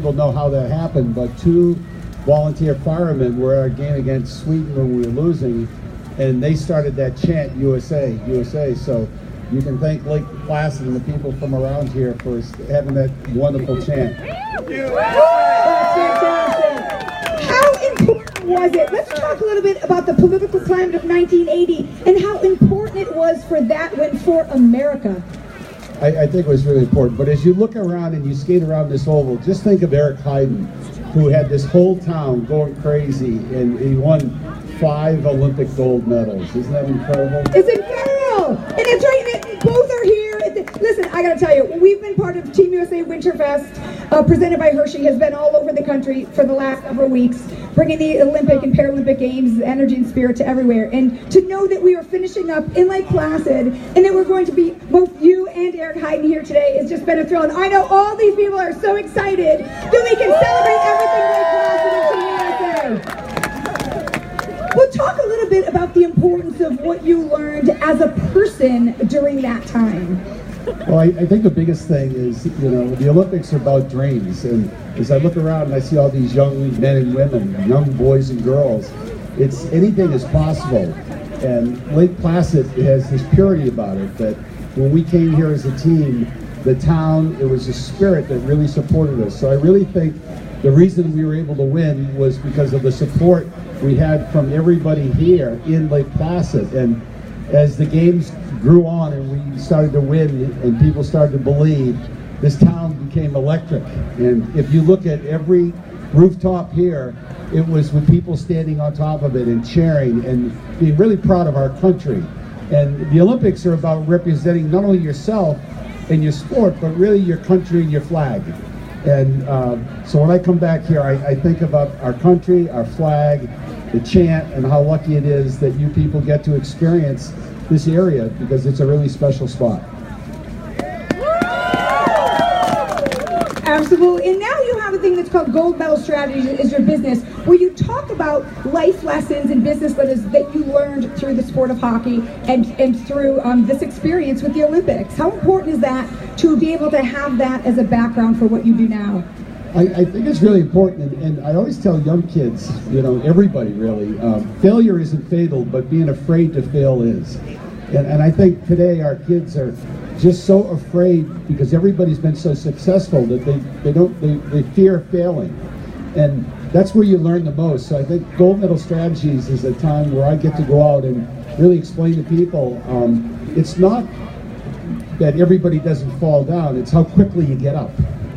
people know how that happened, but 2 volunteer firemen were at our game against Sweden when we were losing, and they started that chant, USA, USA. So you can thank Lake Placid and the people from around here for having that wonderful chant. How important was it? Let's talk a little bit about the political climate of 1980 and how important it was for that win for America. I think it was really important. But as you look around and you skate around this oval, just think of Eric Heiden, who had this whole town going crazy, and he won 5 Olympic gold medals. Isn't that incredible? It's incredible! And it's right, and both are here. Listen, I gotta tell you, we've been part of Team USA Winterfest, presented by Hershey, has been all over the country for the last several weeks, bringing the Olympic and Paralympic Games, energy and spirit to everywhere. And to know that we are finishing up in Lake Placid, and that we're going to be, both you and Eric Heiden here today, has just been a thrill. And I know all these people are so excited that we can celebrate everything Lake Placid and Team USA. Well, talk a little bit about the importance of what you learned as a person during that time. Well, I think the biggest thing is, the Olympics are about dreams. And as I look around and I see all these young men and women, young boys and girls, it's anything is possible. And Lake Placid has this purity about it, that when we came here as a team, the town, it was a spirit that really supported us. So I really think the reason we were able to win was because of the support we had from everybody here in Lake Placid. And as the games grew on and we started to win and people started to believe, this town became electric. And if you look at every rooftop here, it was with people standing on top of it and cheering and being really proud of our country. And the Olympics are about representing not only yourself and your sport, but really your country and your flag. And so when I come back here, I think about our country, our flag, the chant, and how lucky it is that you people get to experience this area, because it's a really special spot. Absolutely. And now you have a thing that's called Gold Medal Strategies is your business, where you talk about life lessons and business lessons that you learned through the sport of hockey and through this experience with the Olympics. How important is that to be able to have that as a background for what you do now? I think it's really important, and I always tell young kids, everybody really, failure isn't fatal, but being afraid to fail is. And I think today our kids are just so afraid because everybody's been so successful that they fear failing. And that's where you learn the most. So I think Gold Medal Strategies is a time where I get to go out and really explain to people, it's not that everybody doesn't fall down, it's how quickly you get up.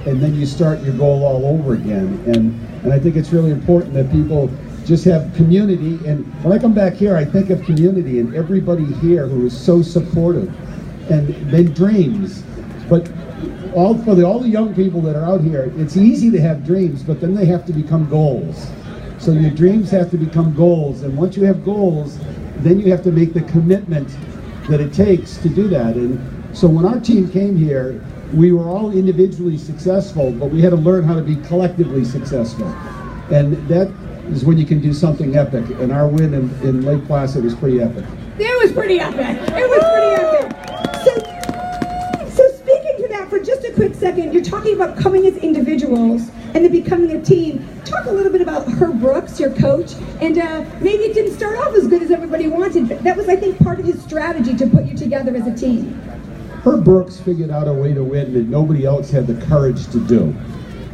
And then you start your goal all over again. And I think it's really important that people just have community. And when I come back here, I think of community and everybody here who is so supportive. And then dreams. But all the young people that are out here, it's easy to have dreams, but then they have to become goals. So your dreams have to become goals. And once you have goals, then you have to make the commitment that it takes to do that. And so when our team came here, we were all individually successful, but we had to learn how to be collectively successful. And that is when you can do something epic. And our win in Lake Placid was pretty epic. It was pretty epic. It was pretty epic. So speaking to that for just a quick second, you're talking about coming as individuals and then becoming a team. Talk a little bit about Herb Brooks, your coach, and maybe it didn't start off as good as everybody wanted, but that was, I think, part of his strategy to put you together as a team. Herb Brooks figured out a way to win that nobody else had the courage to do.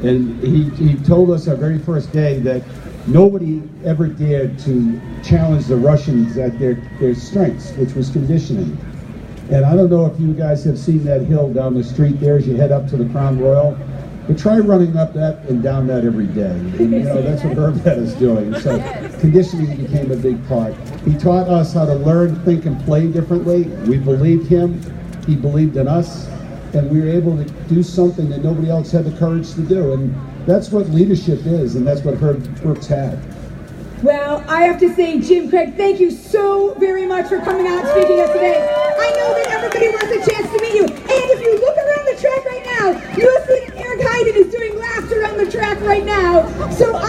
And he told us our very first day that nobody ever dared to challenge the Russians at their strengths, which was conditioning. And I don't know if you guys have seen that hill down the street there as you head up to the Crown Royal, but try running up that and down that every day. And that's what Herb had us doing. So conditioning became a big part. He taught us how to learn, think, and play differently. We believed him. He believed in us, and we were able to do something that nobody else had the courage to do. And that's what leadership is, and that's what Herb Brooks had. Well, I have to say, Jim Craig, thank you so very much for coming out and speaking to us today. I know that everybody wants a chance to meet you. And if you look around the track right now, you'll see Eric Heiden is doing laps around the track right now. So I'm